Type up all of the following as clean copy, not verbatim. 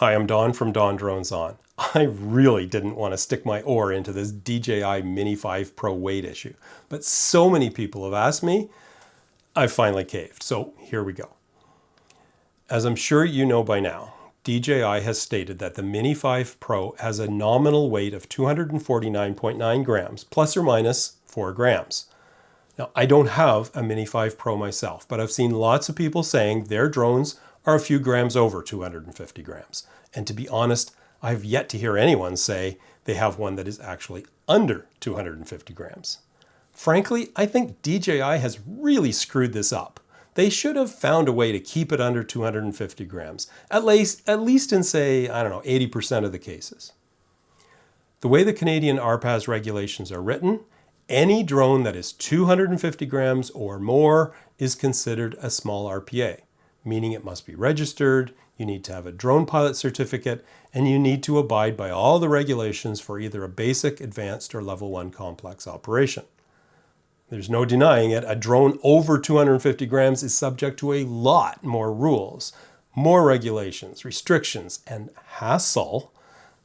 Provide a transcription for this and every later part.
Hi, I'm Don from DonDronesOn. I really didn't want to stick my oar into this DJI Mini 5 Pro weight issue, but so many people have asked me, I finally caved. So here we go. As I'm sure you know by now, DJI has stated that the Mini 5 Pro has a nominal weight of 249.9 grams, plus or minus 4 grams. Now, I don't have a Mini 5 Pro myself, but I've seen lots of people saying their drones are a few grams over 250 grams. And to be honest, I've yet to hear anyone say they have one that is actually under 250 grams. Frankly, I think DJI has really screwed this up. They should have found a way to keep it under 250 grams, at least in, say, 80% of the cases. The way the Canadian RPAS regulations are written, any drone that is 250 grams or more is considered a small RPA, meaning it must be registered, you need to have a drone pilot certificate, and you need to abide by all the regulations for either a basic, advanced, or level 1 complex operation. There's no denying it, a drone over 250 grams is subject to a lot more rules, more regulations, restrictions, and hassle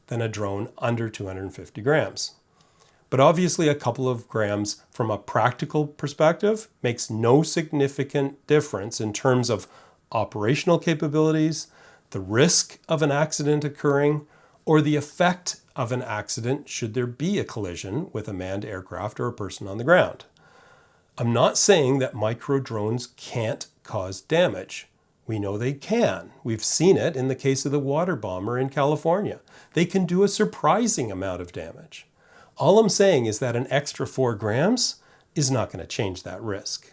than a drone under 250 grams. But obviously a couple of grams from a practical perspective makes no significant difference in terms of operational capabilities, the risk of an accident occurring, or the effect of an accident should there be a collision with a manned aircraft or a person on the ground. I'm not saying that microdrones can't cause damage. We know they can. We've seen it in the case of the water bomber in California. They can do a surprising amount of damage. All I'm saying is that an extra 4 grams is not going to change that risk.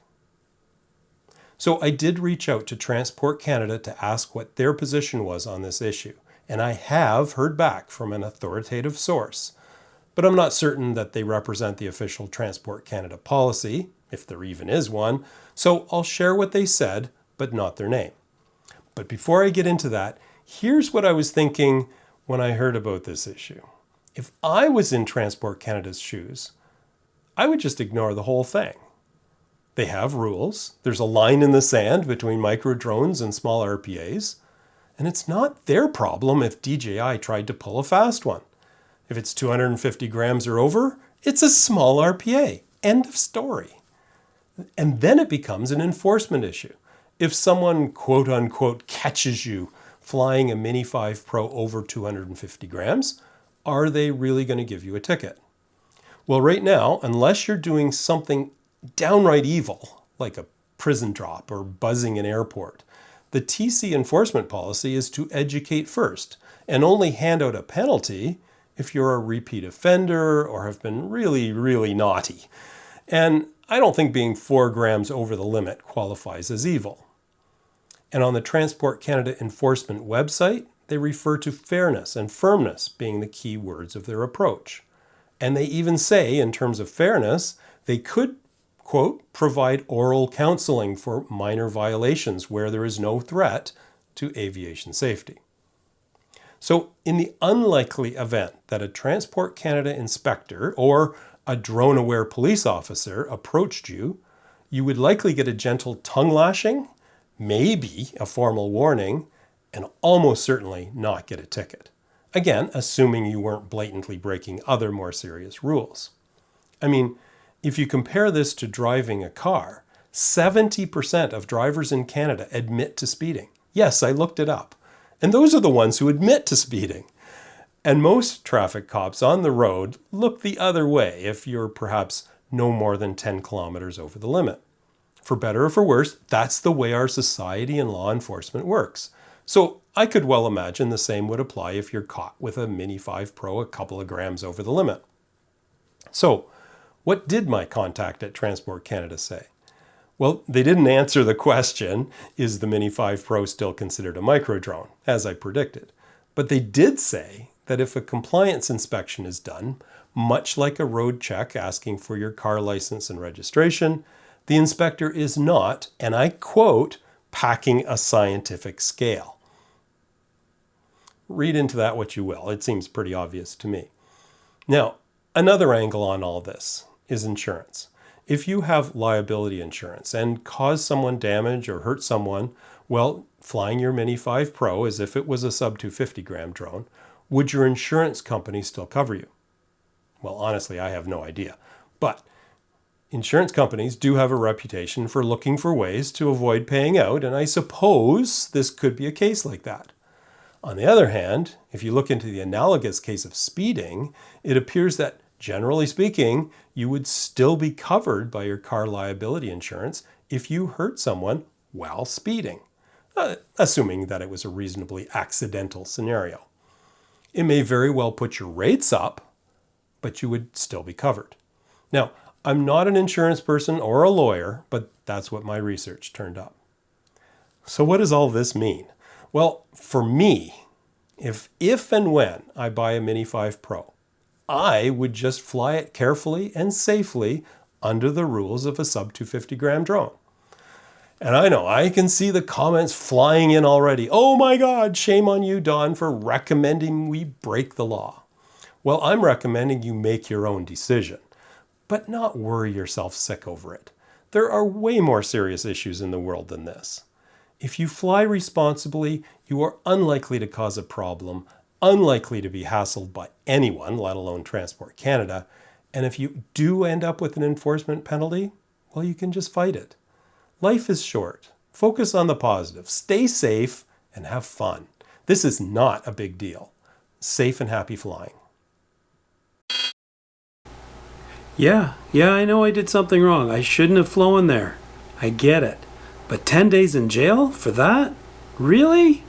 So I did reach out to Transport Canada to ask what their position was on this issue, and I have heard back from an authoritative source, but I'm not certain that they represent the official Transport Canada policy, if there even is one, so I'll share what they said, but not their name. But before I get into that, here's what I was thinking when I heard about this issue. If I was in Transport Canada's shoes, I would just ignore the whole thing. They have rules. There's a line in the sand between microdrones and small RPAs. And it's not their problem if DJI tried to pull a fast one. If it's 250 grams or over, it's a small RPA. End of story. And then it becomes an enforcement issue. If someone quote unquote catches you flying a Mini 5 Pro over 250 grams, are they really going to give you a ticket? Well, right now, unless you're doing something downright evil, like a prison drop or buzzing an airport, the TC enforcement policy is to educate first and only hand out a penalty if you're a repeat offender or have been really, really naughty. And I don't think being 4 grams over the limit qualifies as evil. And on the Transport Canada enforcement website, they refer to fairness and firmness being the key words of their approach. And they even say, in terms of fairness, they could, quote, provide oral counseling for minor violations where there is no threat to aviation safety. So in the unlikely event that a Transport Canada inspector or a drone-aware police officer approached you, you would likely get a gentle tongue lashing, maybe a formal warning, and almost certainly not get a ticket. Again, assuming you weren't blatantly breaking other more serious rules. I mean, if you compare this to driving a car, 70% of drivers in Canada admit to speeding. Yes, I looked it up. And those are the ones who admit to speeding. And most traffic cops on the road look the other way if you're perhaps no more than 10 kilometers over the limit. For better or for worse, that's the way our society and law enforcement works. So I could well imagine the same would apply if you're caught with a Mini 5 Pro a couple of grams over the limit. So what did my contact at Transport Canada say? Well, they didn't answer the question, is the Mini 5 Pro still considered a microdrone, as I predicted. But they did say that if a compliance inspection is done, much like a road check asking for your car license and registration, the inspector is not, and I quote, packing a scientific scale. Read into that what you will. It seems pretty obvious to me. Now, another angle on all this is insurance. If you have liability insurance and cause someone damage or hurt someone Well, flying your Mini 5 Pro as if it was a sub 250 gram drone, would your insurance company still cover you? Well, honestly, I have no idea. But insurance companies do have a reputation for looking for ways to avoid paying out, and I suppose this could be a case like that. On the other hand, if you look into the analogous case of speeding, it appears that, generally speaking, you would still be covered by your car liability insurance if you hurt someone while speeding, assuming that it was a reasonably accidental scenario. It may very well put your rates up, but you would still be covered. Now, I'm not an insurance person or a lawyer, but that's what my research turned up. So what does all this mean? Well, for me, if and when I buy a Mini 5 Pro, I would just fly it carefully and safely under the rules of a sub 250 gram drone. And I know, I can see the comments flying in already. Oh my God, shame on you, Don, for recommending we break the law. Well, I'm recommending you make your own decision, but not worry yourself sick over it. There are way more serious issues in the world than this. If you fly responsibly, you are unlikely to cause a problem, unlikely to be hassled by anyone, let alone Transport Canada, and if you do end up with an enforcement penalty, well, you can just fight it. Life is short. Focus on the positive. Stay safe and have fun. This is not a big deal. Safe and happy flying. Yeah, I know I did something wrong. I shouldn't have flown there. I get it. But 10 days in jail for that? Really?